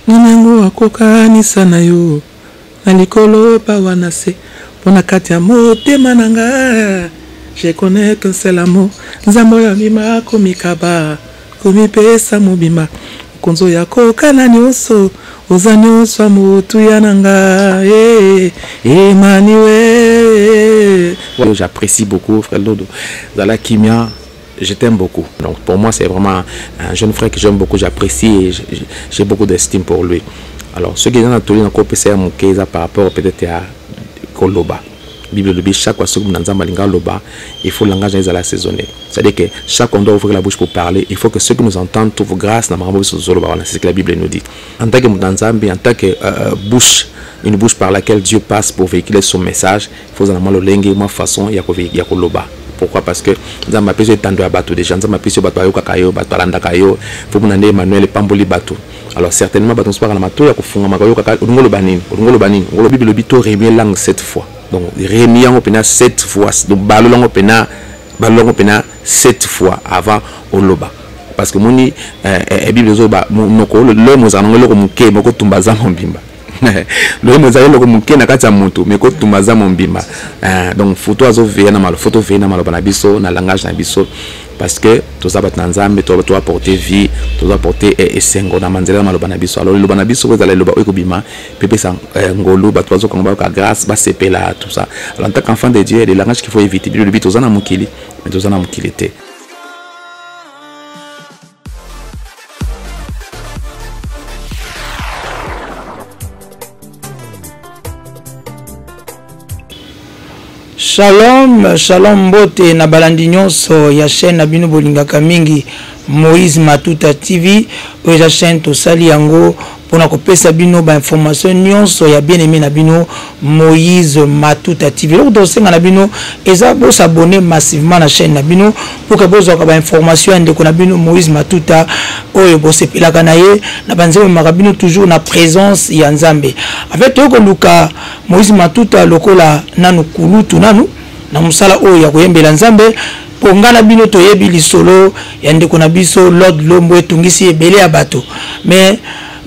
Nango akokanisa na yo na likolo pa wana se pona kati ya motema nanga je connais qu'un seul amour nzambo ya mima komikaba komipesa mobima konzo ya kokana nyonso oza nyonso motu ya nanga Emmanuel. J'apprécie beaucoup frère Dodo Zala Kimia, je t'aime beaucoup. Donc pour moi c'est vraiment un jeune frère que j'aime beaucoup, j'apprécie et j'ai beaucoup d'estime pour lui. Alors ce qui est dans la tolé dans le mon par rapport peut-être à Koloba. Bible de chaque fois que nous avons loba, il faut le langage à la saisonner. C'est-à-dire que chaque fois qu'on doit ouvrir la bouche pour parler, il faut que ceux qui nous entendent trouvent grâce dans la c'est ce que la Bible nous dit. En tant que Moudanzambi, en tant que bouche, une bouche par laquelle Dieu passe pour véhiculer son message, il faut avoir le langue, ma façon, il y a loba. Pourquoi? Parce que nous avons appelé tant de bateaux déjà, nous avons appelé bateau kakayo, bateau alanda kayo, faut que nous ayons Emmanuel et Pamboli bateau. Alors certainement bateau pas dans bateau, il y a qu'on makayo kakayo, ngolo banin, ngolo Bible le bito remet langue 7 fois. Donc remet en opena 7 fois, donc balolong opena 7 fois avant oloba. Parce que moni Bible zoba noko le mozango le komuke moko tumbaza mombimba. Le mozango le komuke na kati ya moto mais ko tumbaza mombimba. Donc photo azo veya na malo, photo veya na malo bana biso na langage na biso parce que tout ça bat nzambe to apporter vie, to apporter esengo na manzela na malo bana biso. Alors le bana biso ko zala loba ekobima pepe sa ngolo bat bazo kongba ka grâce ba sepela tout ça. Alors en tant qu'enfant de Dieu, les langages qu'il faut éviter, le but aux ana mukili, mais aux ana mukilité. Shalom, shalom bote na balandi nyonso ya chaîne na bino bolingaka mingi Moïse Matuta TV oyo ya chaîne tosali yango pona kopesa bino ba information nyonso ya bien aimé na bino Moïse Matuta TV. Loko tosenga na bino eza bo s'abonner massivement na chaîne na bino pour que bozo ka ba information ndeko na bino Moïse Matuta oyo bo sepelaka na ye na banzemo makabino toujours na présence ya Nzambe. Avec toko luka Moïse Matuta lokola nanu kulutu nanu na musala oyo ya koyembela Nzambe pongana bino toyebi lisolo ya ndeko na biso Lord Lombo etungisi ebele ya bato mais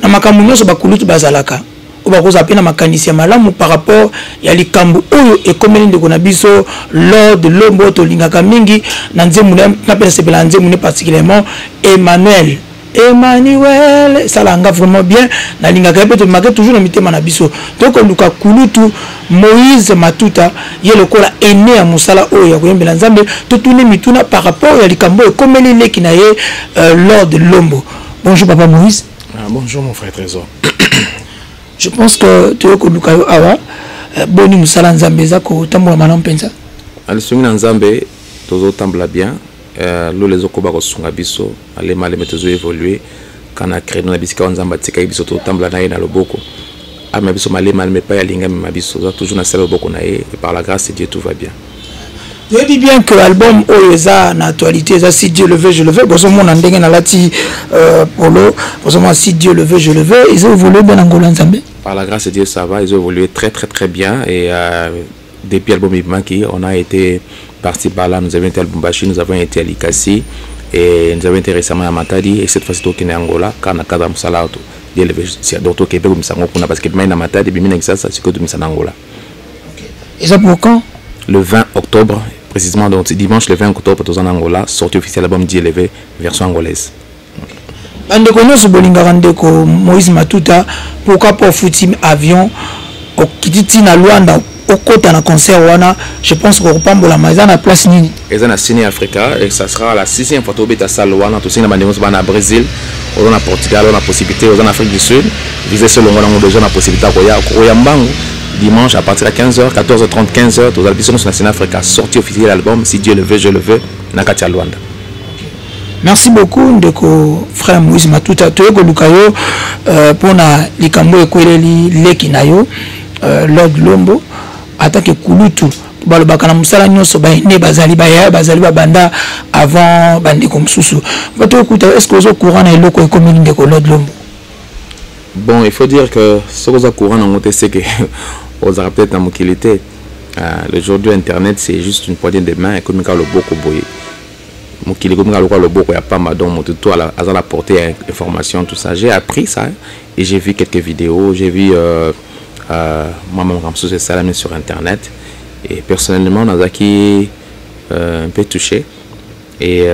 na makambo nyonso bakulutu bazalaka obakoza pena makanisi ya malamu par rapport ya likambo oyo ekomeli ndeko na biso Lord Lombo tolingaka mingi na nzemu na pena sepela nzemu ne particulièrement Emmanuel ça l'a vraiment bien na lingaka pe to maké toujours na mitema na biso donc luka kulutu Moïse Matuta ye lokola aîné ya musala oyo ya koyembela Nzambe to tuni mituna par rapport ya likambo ekomeli leki na ye Lord Lombo. Bonjour papa Moïse. Bonjour mon frère Trésor. Je pense que tu es koluka yo awa boni musala Nzambe za ko tambola mana mpenza. Ali sungi na Nzambe tozo tambla bien. Nous les okoba kosunga biso ale male metezo évoluer kana créer na bisika Nzamba tika biso to tambla na ye na loboko ama biso male male me pa ya linga me biso za toujours na sala loboko na ye et par la grâce de Dieu tout va bien. Je dis bien que l'album Oyeza na actualité ça si Dieu le veut je le veux bozo mona ndenge na lati polo bozo mona si Dieu le veut je le veux ils ont évolué bien Angola Nzambe. Par la grâce de Dieu ça va, ils ont évolué très bien et depuis l'album Ibmaki on a été parti par là, nous avons été à Lubumbashi, nous avons été à Likasi et nous avons été récemment à Matadi et cette fois-ci au Kenya Angola car na cadre musala auto d'élever c'est d'autres Québec comme ça on parce que maintenant Matadi bimina ça c'est que de musala Angola. Et ça pour quand? Le 20 octobre précisément donc dimanche le 20 octobre tous en Angola sortie officielle l'album d'élever version angolaise. Bande kono so bolinga ndeko Moïse Matuta pourquoi pas fouti avion au kititi na Luanda au côté d'un concert wana je pense qu'on pambo la maison à place nini et na Cine Africa et ça sera la 6e fois au beta salle wana tout na bandemos bana Brésil on a Portugal on a possibilité en Afrique du Sud viser selon on déjà la possibilité koya mbangu dimanche à partir de 15h 14h30 15h tous albums sur la Cine Africa sortie officielle l'album si Dieu le veut je le veux na katia Luanda. Merci beaucoup ndeko frère Moïse Matuta to ko lukayo pona likambo ekweleli leki nayo Lord Lombo attaque kulutu balobaka na musala nyonso ba ne bazali banda avant bande comme susu bato écoute est-ce que vous êtes au courant na eloko ekomeli ndeko Lord Lombo? Bon il faut dire que ce que vous êtes au courant dans votre c'est que vous avez peut-être dans mokilité le jour de internet c'est juste une poignée de main et comme le boko boye mokili comme le boko ya pas madon moto à la portée information tout ça j'ai appris ça et j'ai vu quelques vidéos, j'ai vu Maman Ramsous et Salamé sur internet, et personnellement on a un peu touché, et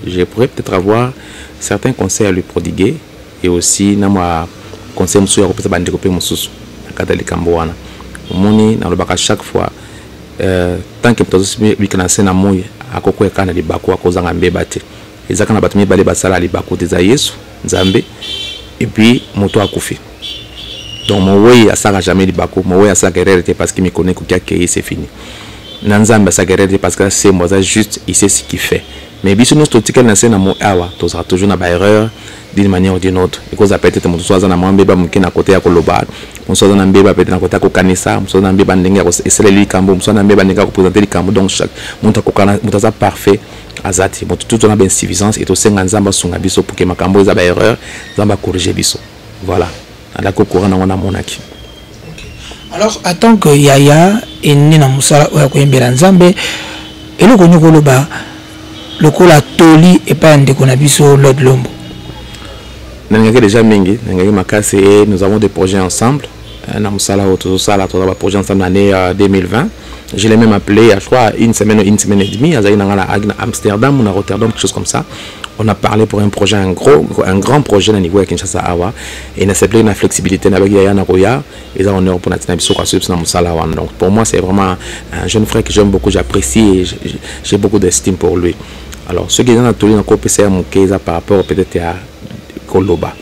je pourrais peut-être avoir certains conseils à lui prodiguer, et aussi na conseil monsieur à bandeko pe mususu akatali kamboana omoni na lobaka chaque fois tant que mtozo bikana na moyo akoko ekana libako akozanga mbeba te ezaka na batumi bale basala libako te za Yesu Nzambe et puis moto akufi donc mowe asaka jamais libako mowe asaka erreur te parce qu'il me connaît que c'est fini na Nzambe asaka erreur te parce que c'est moi juste il sait ce qu'il fait mais biso nous totika na sena mo awa tozara toujours na ba erreur d'une manière ou d'une autre et cause peut-être mon soza na mbeba mukina côté ya koloba mon soza na mbeba peut-être na côté ko kanisa mon soza na mbeba ndenge ko esele li kambo mon soza na mbeba ndenge ko présenter li kambo donc chaque monta ko kana monta parfait azati mon tout on a bien suffisance et to senga nzamba sunga biso pour que makambo za ba erreur nzamba corriger biso voilà ala ko courant na monaki. Alors en tant que Yaya et nina musala o ko yembela nzambe eloko nyoko loba lokola toli et pas ndeko na biso Lord Lombo. Déjà mingi, nous avons des projets ensemble. Nous avons des projets ensemble l'année 2020. Je l'ai même appelé, je crois, une semaine et demie, à Amsterdam ou à Rotterdam, quelque chose comme ça. On a parlé pour un projet, un grand projet au niveau de Kinshasa Awa. Et on a appelé la flexibilité avec Yaya Naroya. Et là, on est pour notre donc pour moi, c'est vraiment un jeune frère que j'aime beaucoup, j'apprécie et j'ai beaucoup d'estime pour lui. Alors, ce qui est dans la télé, par rapport peut-être à Koloba.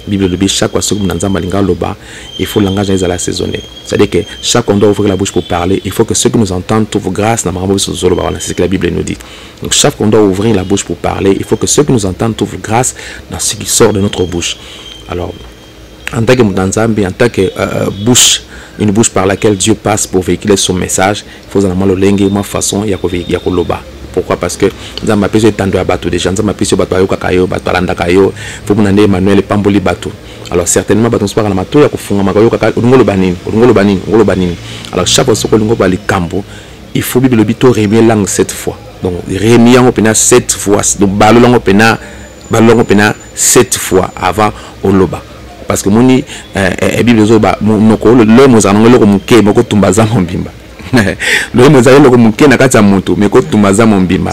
Bible de chaque fois que loba, il faut le langage à la saisonner. C'est-à-dire que chaque on doit ouvrir la bouche pour parler, il faut que ceux qui nous entendent trouvent grâce dans c'est ce que la Bible nous dit. Donc chaque on doit ouvrir la bouche pour parler, il faut que ceux qui nous entendent trouvent grâce dans ce qui sort de notre bouche. Alors, en tant que Moutanzambi, en tant que bouche, une bouche par laquelle Dieu passe pour véhiculer son message, il faut que le lengue ma façon ya koloba. Pourquoi? Parce que nous avons appelé tant de bateaux déjà, nous avons appelé bateau kakayo, bateau alanda kayo, faut qu'on ait Emmanuel et Pamboli bateau. Alors certainement bateau se parle à bateau, il y a qu'on fonde makayo kakayo, ungolo banini. Alors chaque fois que l'ungo bali cambo, il faut bible le bito remis langue 7 fois. Donc remis en opena 7 fois. Donc balolong opena 7 fois avant oloba. Parce que moni bible zoba noko le mozango le komuke moko tumbaza mombimba. Le mozali le komuke na kati ya moto mais ko tumbaza mombimba.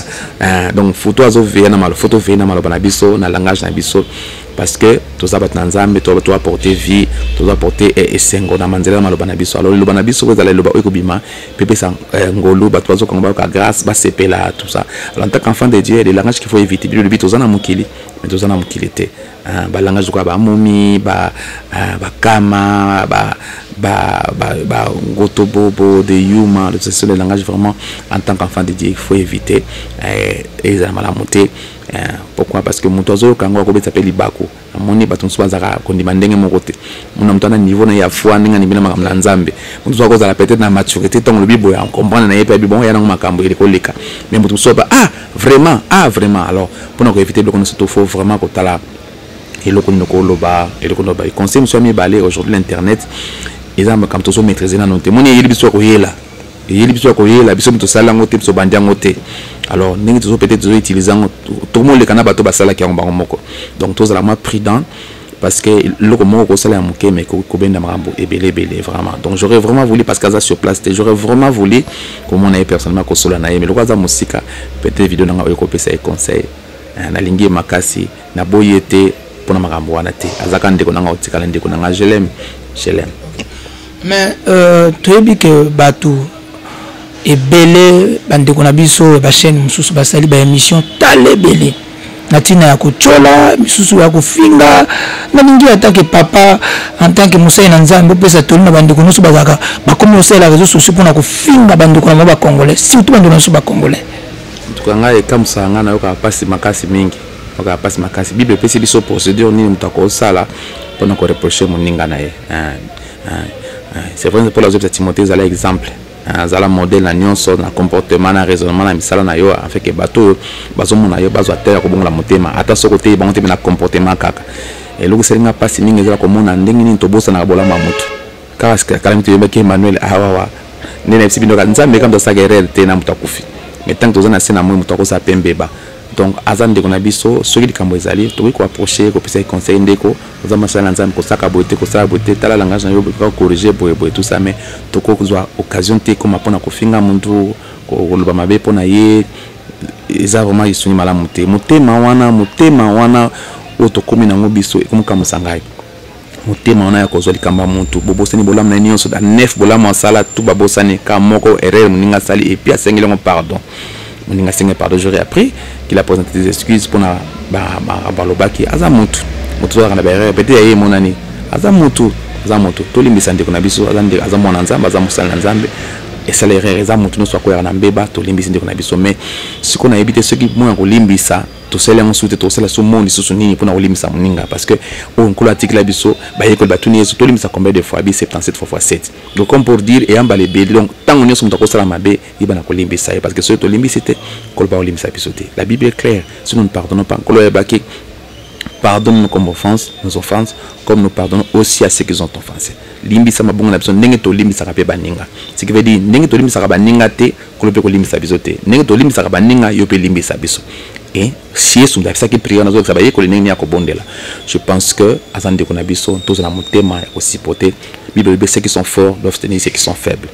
Donc photo azo veya na malo photo veya na malo banabiso na langage na biso parce que tous abat nzambe to apporter vie, to apporter esengo na manzela malo banabiso. Alors le banabiso ko zala loba ekobima pepe sa ngolo bato azo konga ka grâce ba sepela tout ça. Alors en tant qu'enfant de Dieu, les langages qu'il faut éviter le but aux ana mukili mais tous ana mukilité. Ba langage ko ba momi ba kama ba gotobobo de yuma, ce sont les langages vraiment en tant qu'enfant de Dieu il faut éviter et ça m'a monté. Pourquoi? Parce que mon oiseau quand on va s'appeler Libako amoni baton swazaka kondima ndenge mokote mona mutana niveau na ya foi ndenge ni bina makamla nzambe mutu zako za peut-être na maturité tant le bibo ya comprendre na yepa bibo ya na makambo ile koleka mais mutu soba vraiment alors pour nous éviter le connaissance il faut vraiment que tala et le connaissance loba et le connaissance il conseille monsieur mi balé aujourd'hui l'internet ils ont comme tout maîtriser na note moni yeli biso ko yela yeli biso ko yela biso mutu sala ngote biso bandiango te. Alors, nous devons peut-être utiliser tout le monde les canaux bateau basala qui ont baromoko. Donc, tous la moins prudent parce que le moment où ça l'a manqué, mais qu'on ben d'amarambo et belé vraiment. Donc, j'aurais vraiment voulu parce qu'à sur place, j'aurais vraiment voulu comme on a personnellement qu'on soit là, mais le roi musique peut-être vidéo dans le copie ça conseil. Na lingi makasi na boyete pour na marambo anate. Azaka ndeko na otika ndeko na je l'aime. Mais tu as dit que bateau et belé bande ko na biso ba chaîne mususu basali ba émission tale belé natina ya kochola misusu ya kofinga na ningi attaque papa en tant que Moussa na nzambe pesa toli na bande ko nusu bazaka ba komi osela réseaux sociaux pour na kofinga bande ko na ba congolais surtout bande nusu ba congolais tukanga e kamsa nga na yoka pasi makasi mingi yoka pasi makasi bible pesi biso procédure ni mutako sala pour na ko reprocher moninga na ye c'est vrai pour la autres Timothée za exemple zala modèle na nyonso na comportement na raisonnement na misala na yo afin que bato bazo mona yo bazo atera ko bongola motema ata sokote bangote na comportement kaka et loko selinga pasi ningi zala ko mona ndenge ni tobosa na bola mamutu kaska kalamito yebaki Emmanuel awawa nene sibindo ka nzambe kam do sagerel te na mutakufi mais tant que tozana sena mo mutako sa pembeba donc azan de konabiso soki likambo ezali to ko approcher ko pesa conseil ndeko za masala nzambe ko saka beauté tala langage na yo ko corriger boye tout ça mais to ko zwa occasion te comme apona ko finga muntu ko loba mabe pona ye eza vraiment isuni malamu te motema wana oto komi na ngobiso comme kamusangai motema wana ya kozwa likamba muntu bobosani bolamu na nyonso da nef bolamu asala tu babosani ka moko erreur muninga sali et puis asengeli ngo pardon muninga sengeli pardon j'aurais appris qu'il a présenté des excuses pour na balobaki aza mutu na ba erreur peut-être yeye monani aza mutu to limbisa ndeko na biso aza mwana nzambe aza musala nzambe et ça les erreurs eza mutu no soit ko na mbeba to limbisa ndeko na biso mais ce qu'on a évité ce qui moi ko limbisa to sele ensuite to sele so monde so nini pour na olimisa muninga parce que on ko l'article la biso ba yeko ba tuni so to limisa combien de fois bi 77 fois 7 donc comme pour dire et amba les béli donc tant on est sur ko sala mabe ibana ko limbisa parce que ce to limbisa c'était ko ba olimisa biso te la Bible est claire si nous ne pardonnons pas ko lo baki pardonne-nous nos offenses comme nous pardonnons aussi à ceux qui ont offensé limbisa mabongo na biso ndenge to limbisa ka pe baninga ce qui veut dire ndenge to limbisa ka baninga te ko lo pe ko limbisa biso te ndenge to limbisa ka baninga yo pe limbisa biso. Et si c'est ça qui prie dans autres je pense que azande konabiso tous na motema aussi poté Bible ceux qui sont forts doivent tenir ceux qui sont faibles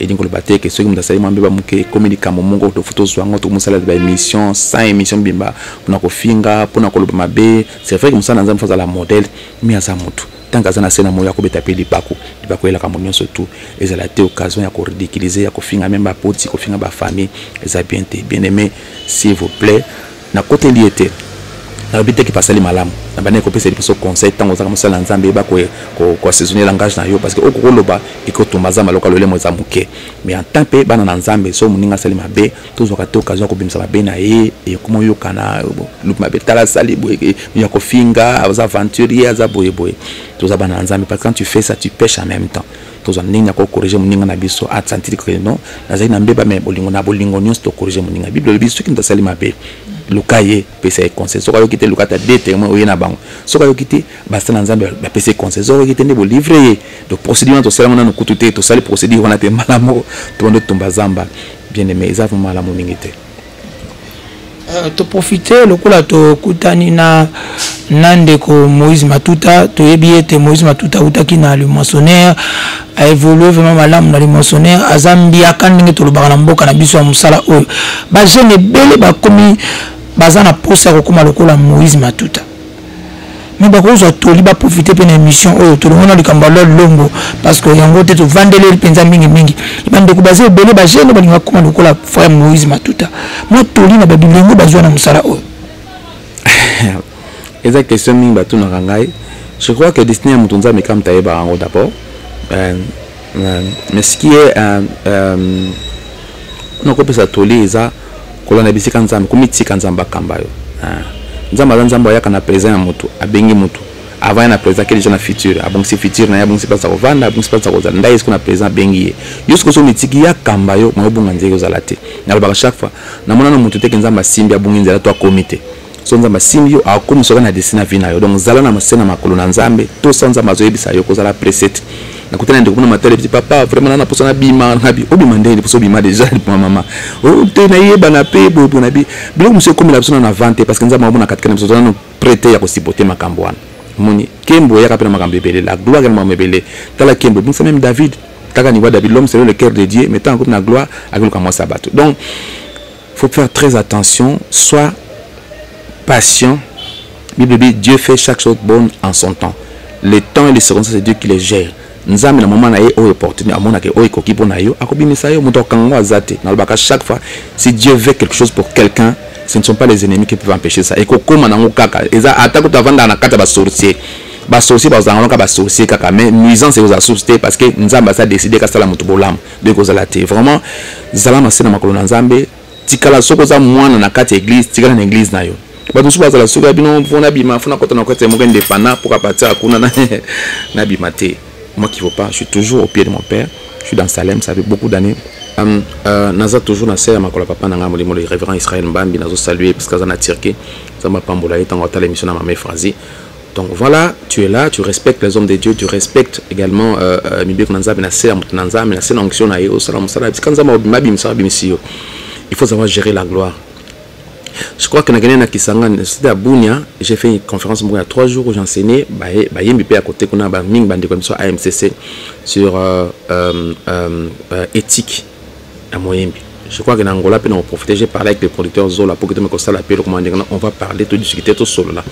et donc le bâté que ceux qui m'ont salé mambeba muke communiquer mon mongo de photos soit ngoto musala de émission sans émission bimba pour na ko finga pour na ko loba mabe c'est vrai que musala nzambe faza la modèle mais aza mutu tant que na sena moya ko betape libako ela kamonyo surtout et ça la té occasion ya ko ridiculiser ya ko finga même ba poti ko finga ba famille les a bien aimé s'il vous plaît na côté liété na bité qui passe les malamu na bané ko pesa liposo conseil tango za musala nzambe ba ko saisonner langage na yo parce que okoko loba ikotumba za maloka lole moza muke mais en temps pe bana na nzambe so muninga sali mabe tozo ka te occasion ko bimisa mabe na ye et comment yo kana lu mabe tala sali boye ya ko finga aza aventurier aza boye tozo bana nzambe parce que quand tu fais ça tu pêches en même temps tozo ninga ko corriger muninga na biso a sentir que non na za na mbeba me bolingo nyonso to corriger muninga Bible le biso qui ndasali mabe lukaye pesa conseil soka yokite lukata déterminé oyena bango soka yokite basta na nzambe ba pesa conseil soka yokite ndebo livrer de procédure to sala mona no kutute to sala procédure wana te malamo to ndo tumba zamba bien aimé ezava malamo mingite to profiter lokola to kutani na ndeko Moïse Matuta to yebi ete Moïse Matuta utaki na le moissonnaire a évolué vraiment malamu na le moissonnaire azambia kandinge to lobaka na mboka na biso ya musala oyo ba jeune bele ba komi bazana posa ko koma lokola Moïse Matuta mais ba ko zo toli ba profiter pe na émission oyo to lona likamba lombo parce que yango te to vandele penza mingi bande ko baze bele ba jeune ba linga koma lokola frère Moïse Matuta moi toli na ba bilengo bazwa na musala oyo eza question mingi batu na rangai je crois que destiné à mutunza mais comme taïba en d'abord mais ce qui est non ko pesa toli eza kolona bisika nzambe kumitika nzamba kambayo nzamba ya kana présent mutu abengi mutu avant na présent quel genre futur abongsi futur na abongsi pasa ko vanda abongsi pasa ko zanda est-ce qu'on a présent bengi yosko so mitiki ya kambayo mo bonga nzego zalate na ba chaque fois na mona na mutu te nzamba simbi abongi nzela to comité so nzamba simbi yo akomi so na desina vina yo donc zala na masena makolo na nzambe to sanza mazoyebisa yo ko zala preset na kutana ndeko na matele petit papa vraiment na posa na bima na bi obima ndeli poso bima déjà pour maman o te na yeba na pe bo na bi bilo monsieur comme la personne na vente parce que nzamba mona katika mso na prêter ya ko sipoter makambo wana moni kembo ya kapena makambo ebele la gloire ya mabele tala kembo donc c'est même David taka ni wa David l'homme selon le cœur de Dieu mettant en coupe na gloire avec comme ça bateau donc faut faire très attention soit patient. Bible dit Dieu fait chaque chose bonne en son temps. Le temps et les secondes c'est Dieu qui les gère. Nzambe na moment na ye o opportunité amona ke o ikoki pona yo akobimisa yo muto kango azate na lobaka chaque fois si Dieu veut quelque chose pour quelqu'un ce ne sont pas les ennemis qui peuvent empêcher ça et kokoma nango kaka eza atako tavanda na kata ba sorcier bazanga ka ba sorcier kaka mais nuisance et aux associés parce que nzamba ça décidé ka sala muto bolam de kozala te vraiment zalama sena makolo na nzambe tikala soko za mwana na kati église tikala na église na yo bato suba zala soko bino fona bima fona kota na kota mo ngende pana pour partir akuna na bimate. Moi qui ne veux pas, je suis toujours au pied de mon père. Je suis dans Salem, ça fait beaucoup d'années. Naza toujours na serre ma papa na ngambo le révérend Israël Mbambi nazo saluer parce que ça na tirké ça m'a pambola et tant à l'émission na ma phrase. Donc voilà, tu es là, tu respectes les hommes de Dieu, tu respectes également Mibek Nanzambe na serre Nanzambe na serre onction na yo salam salam kanza ma bimsa bimsio. Il faut savoir gérer la gloire. Je crois que na Kisanga, c'était à Bunia, j'ai fait une conférence il y a 3 jours où j'enseignais, Bayembi à côté qu'on a Ming Bande comme ça AMCC sur éthique à Moyembi. Je crois que dans Angola, on profité, j'ai parlé avec les producteurs Zola pour que tu me constates la paix, on va parler, tout discuter tout solo là,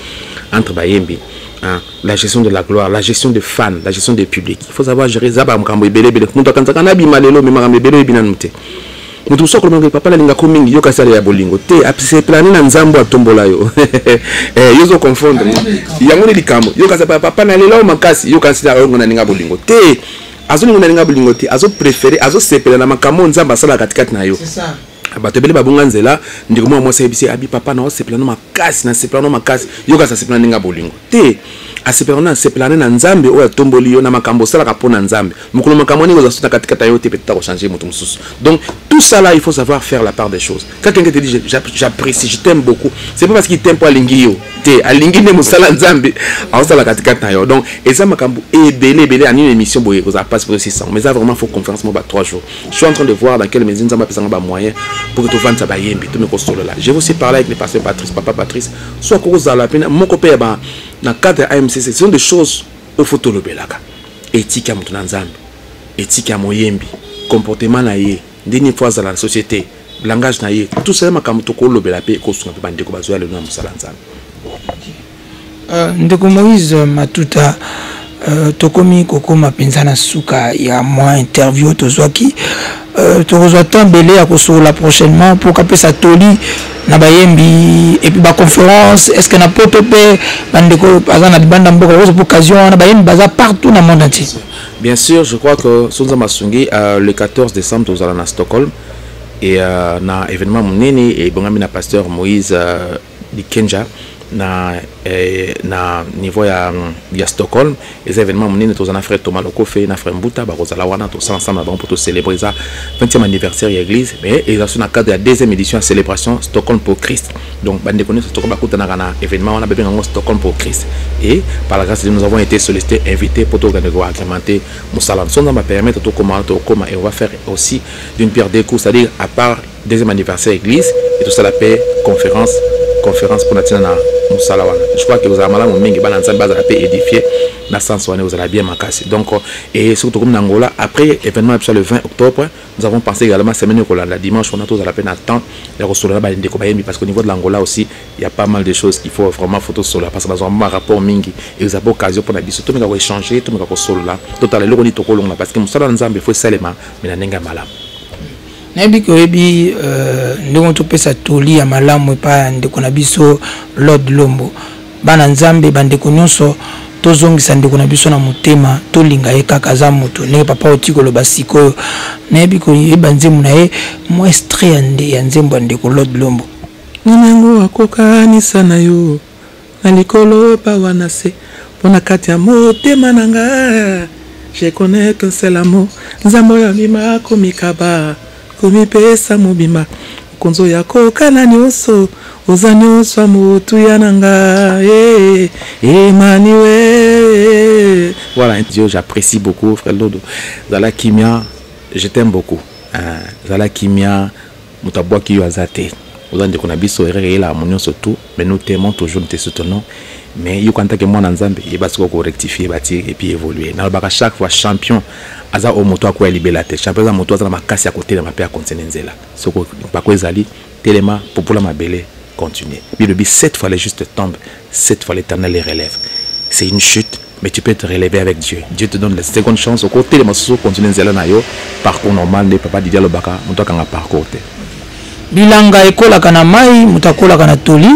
entre Bayembi, hein, la gestion de la gloire, la gestion des fans, la gestion des publics. Il faut savoir gérer ça, quand on a bimalelo, mais on a belé binanouté. Mutu soko longe papa la linga komingi yo kasala ya bolingo te apse planer na nzambo atombola yo yo zo confondre yango ni likambo yo kasala papa na lelo makasi yo kasala yo na linga bolingo te azo linga linga bolingo te azo préférer azo sepela na makambo nzamba sala katikati na yo c'est ça bato bele babunga nzela ndiko moi sebisi abi papa na sepela no makasi na sepela no makasi yo kasala sepela linga bolingo te asepela na sepela na nzambe o atomboli yo na makambo sala kapona nzambe mukolo makambo ni ko za katikati yo te peut-être changer mutu mususu. Donc tout ça là, il faut savoir faire la part des choses. Quand quelqu'un te dit j'apprécie, je t'aime beaucoup, c'est pas parce qu'il t'aime pas Lingio. T'es à Lingi ne musala nzambe, à ça la katikata yo. Donc et ça makambo et belé à une émission boye vous a pas pour 600. Mais ça vraiment faut conférence moi 3 jours. Je suis en train de voir dans quelle maison nzamba pesa ba moyen pour que tu vende ça ba yembi, tout me console là. Je vais aussi parler avec les pasteurs Patrice, papa Patrice, soit ko za la peine mon copain ba na cadre AMCC, ce sont des choses au photo le belaka. Éthique à mutu nzambe, éthique à moyembi, comportement na yé. Dernière fois dans la société, langage naïe, tout ça m'a comme tout le belapé et construit un peu de cobazoua le nom Salanzan. Ndeko Moïse Matuta, tokomi koko mapenzana suka ya moi interview tozwaki, tozwa tant belé à sur la prochainement pour qu'après ça toli na bayembi et puis ba conférence est-ce que na potopé bandeko azana banda mboka pour occasion na bayembi baza partout dans le monde entier. Bien sûr, je crois que Sonza Masungi, le 14 décembre, nous allons à Stockholm. Et dans l'événement Mounini, et Bongami, na pasteur Moïse di Kenja, na niveau ya Stockholm, et les événements Mounini, nous allons faire Thomas Lokofe, na frère Mbouta, Barozala Wana, tous ensemble pour célébrer ça, 20e anniversaire de l'église. Mais ils sont dans le cadre de la 2e édition de la célébration Stockholm pour Christ. Donc, bande connaît Stockholm dans un événement, on a besoin de Stockholm pour Christ. Et par la grâce de Dieu, nous avons été sollicités, invités pour agrémenter Moussala. Ça va permettre de comment et on va faire aussi d'une pierre deux coups, c'est-à-dire à part 2e anniversaire église et tout ça la paix conférence pour Natina Moussala. Je crois que vous avez malade mingi bana nzamba za paix édifié na sens où vous allez bien makasi. Donc et surtout comme Angola après événement le 20 octobre, nous avons pensé également semaine la dimanche on a tous à la peine attendre les recevoir ba ndeko bayembi parce qu'au niveau de l'Angola aussi il y a pas mal de choses qu'il faut vraiment photo sur là parce que nous avons un rapport mingi et vous avez occasion pour na biso tout me échanger tout me ko solo là total le roni to kolonga parce que Moussala nzambe faut salema mais na nenga malamu. Nabi ko ebi ndeko to pesa toli ya malamu pa ndeko na biso Lord Lombo bana nzambe bandeko nyonso tozongisa ndeko na biso na motema tolinga ye kaka za moto ne papa otikolo basiko nabi ko yeba nzemu na ye moestre ande ya nzembo ndeko Lord Lombo ninango akokanisa na yo na likolo pa wana se pona kati ya motema nanga je connais qu'un seul amour nzambo ya mima komikaba komipesa mobima konzo ya kokana nyonso oza nyonso motu ya nanga Emmanuel. Voilà, Dieu, j'apprécie beaucoup frère Lodo. Zala Kimia, je t'aime beaucoup. Zala Kimia, mutabwa ki yo azate. Oza ndeko na biso erere la monyo surtout, mais nous t'aimons toujours, nous te soutenons. Mais yo kanta ke moi na nzambe, il va se rectifier, bâtir et puis évoluer. Na baka chaque fois champion aza o moto akwa libelate. Champion za moto aza makasi à côté de ma père kontenenzela. Soko pa ko ezali telema popula mabele continuer. Mais le but 7 fois les justes tombent, 7 fois l'Éternel les relève. C'est une chute, mais tu peux te relever avec Dieu. Dieu te donne la seconde chance au côté de ma source continuer zela na yo parcours normal ne papa Didier Lobaka, moto kanga parcours te. Bilanga ekola kana mai mutakola kana toli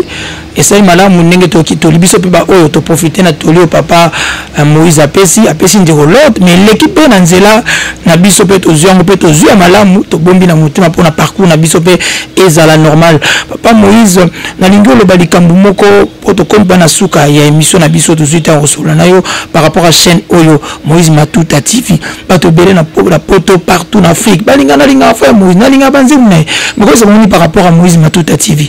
esai malamu ndenge toki toli biso pe ba oyo to profiter na toli o papa Moïse apesi ndeko Lord mais l'équipe na nzela na biso pe to zwango pe to zwa malamu to bombi na mutima pona parcours na biso pe ezala normal papa Moïse na lingolo balikambu moko poto kompa na suka ya émission na biso to zuita resolo na yo par rapport à chaîne oyo Moïse Matuta TV bato belé na poto partout en Afrique balinga na linga fa Moïse na linga banzemu na mais par rapport à Moïse Matuta TV.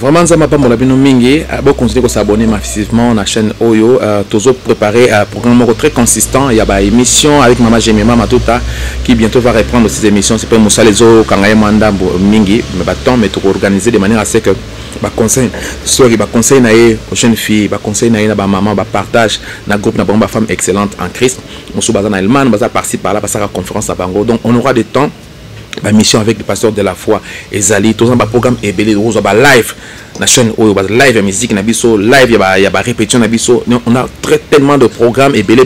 Vraiment, nous avons mingi. Bon, continuer à s'abonner massivement à la chaîne Oyo. Toujours préparer un programme très consistant. Il y a une émission avec Maman Jemima Matuta qui bientôt va reprendre ces émissions. C'est pas Moussa Lezo, Kangaye Manda mingi, mais bâton, mais tout organiser de manière à ce que conseil soit conseil naé aux jeunes filles, conseil naé na ba maman, partage na groupe na ba femme excellente en Christ. Moussa bazana Elman, baza par-ci par là, baza la conférence à Bango. Donc on aura des temps. La mission avec le pasteur de la foi Ezali, tout ça, le programme est belé, live, la chaîne live, musique, nabiso, live, il y a répétition, nabiso. On a tellement de programmes et belé,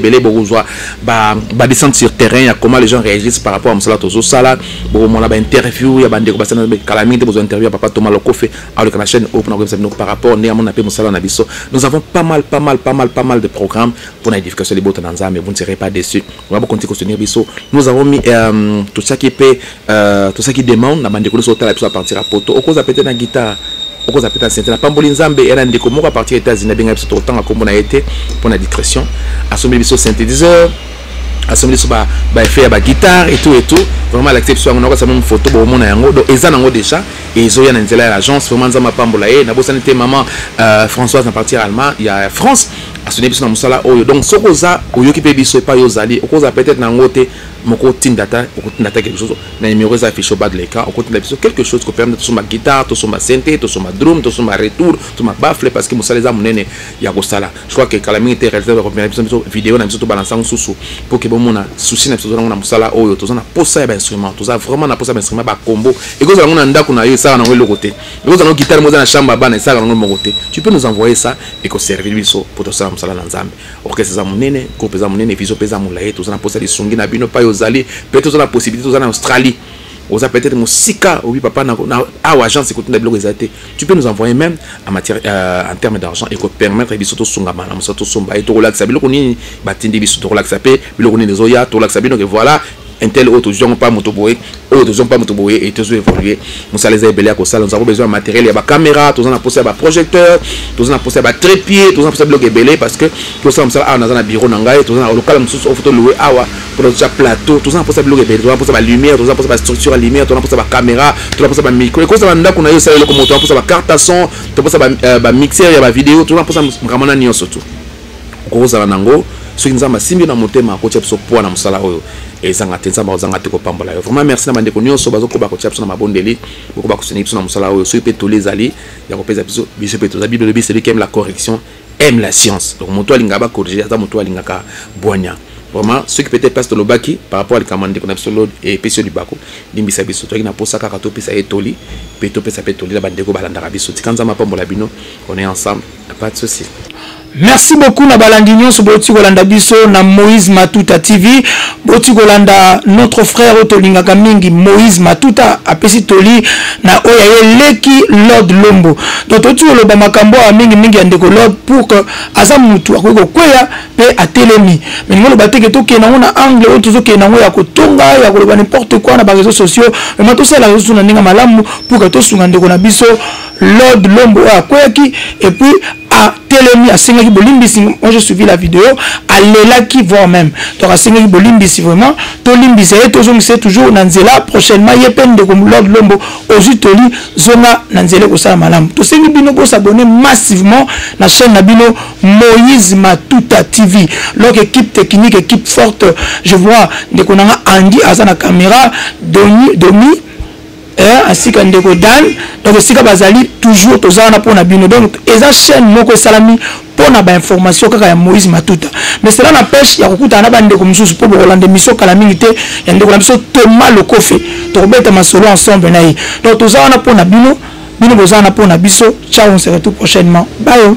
descendre sur terrain, il y a comment les gens réagissent par rapport à Moussala Tozo Sala, on a interview, il y a des calamité, des interviews, papa Thomas Lokofe, avec la chaîne par rapport à mon appel Moussala Nabiso. Nous avons pas mal de programmes pour l'édification des bottes dans mais vous ne serez pas déçus. On va continuer à soutenir Bisso. Nous avons mis tout ça qui peut. Tout ça qui demande la bande de sauter la à partir à poto au cause à péter la guitare au cause à péter la la pambolinzambe et la ndeko à partir des États-Unis bien tout autant comme on a été pour la discrétion assommer biso synthétiseur assommer biso ba faire ba guitare et tout vraiment l'exception on a ça même photo bon mon yango donc eza nango déjà et ils ont y a l'agence vraiment nzama pambola et na bosanité maman Françoise à partir allemand il y a France assommer biso na musala oyo donc sokoza oyo qui peut biso pas yozali au cause à peut-être nango te moko tindata quelque chose na numéro za affiché au bas de l'écran on continue quelque chose qui permet de sur ma guitare to sur ma synthé to sur ma drum to sur ma retour to ma baffle parce que musala za munene ya ko sala je crois que calamité réalisateur va reprendre vidéo na biso to balancer sous pour que bon mona souci na biso na musala oyo to na posa ba instrument to za vraiment na posa ba instrument ba combo et que za ngona ndako na yo ça na le côté et que za no guitare mo za na chambre ba na ça na mon côté tu peux nous envoyer ça et que servir biso pour to ça musala na nzambe orchestre za munene groupe za munene viso pesa mulaye to na posa di sungi na bino pa Zali peut-être la possibilité en Australie vous avez peut-être mon sika oui papa na agence écoute na blogs tu peux nous envoyer même en matière en termes d'argent et que permettre biso to sunga mana musa to somba et to relaxa biloko ni batindi biso to relaxa pe biloko ni zoya to relaxa bino que voilà un tel autre gens pas motoboé autres gens pas motoboé et toujours évoluer nous ça les a belé à ça nous avons besoin de matériel il y a caméra tous on a posé projecteur tous on a posé trépied tous on a posé bloc belé parce que tout ça on a dans un bureau nangai tous on a local nous photo louer awa pour notre plateau tous on a posé bloc belé tous on a posé lumière tous on a posé structure lumière tous on a posé caméra tous on a posé micro et quoi ça on a eu ça le moto on a posé carte son on a posé mixeur il y a vidéo tous on a posé vraiment nion surtout ko ça nango ceux qui nous ont simbi na motema ko tshepso po na musala oyo ezanga tenzamba ozanga te ko pambola yo vraiment merci na bande ko nyonso bazo ko ba ko tshepso na mabondeli ko ba ko soni biso na musala oyo so pe to les ali ya ko pesa biso biso pe to za bible celui qui aime la correction aime la science donc moto alinga ba corriger za moto alinga ka boanya vraiment ceux qui peut-être passe le baki par rapport à commande qu'on a sur l'autre et pèse du bako limbisa biso to ina posa ka to pesa etoli pe to pesa petoli la bande ko balanda biso tikanza mapambola bino on est ensemble pas de souci. Merci beaucoup na balandinyo so boti kolanda biso na Moïse Matuta TV boti kolanda notre frère Otolinga Kamingi Moïse Matuta apesi toli na oya leki Lord Lombo donc toti oloba makambo a mingi andeko Lord pour que azamutu akoko kweya pe atelemi mais ngolo bateke to ke na ona angle o tozo ke na ya kotonga ya koloba n'importe quoi na ba réseaux sociaux mais mato sala réseaux na ninga malamu pour que to sunga ndeko na biso Lord Lombo akweki et puis a telemi a sengaki bolimbisi moi j'ai suivi la vidéo a lelaki voire même donc a sengaki bolimbisi vraiment to limbisi et to zongise toujours nanzela prochainement yepen de comme Lord Lombo ozitoli zonga nanzela ko sala malamu to sengi bino bo s'abonner massivement na chaîne na bino Moïse Matuta TV donc équipe technique équipe forte je vois de konanga Andy azana caméra Domi ainsi qu'un déco Dan donc c'est que bazali toujours tozana pour na bino donc eza chaîne moko salami pour na ba information kaka ya Moïse Matuta mais cela n'empêche ya kokuta na bande comme sous pour Rolande mission kala minute ya ndeko na biso Thomas Lokofe to beta masolo ensemble na donc tozana pour na bino bozana pour na biso ciao on se retrouve prochainement bye.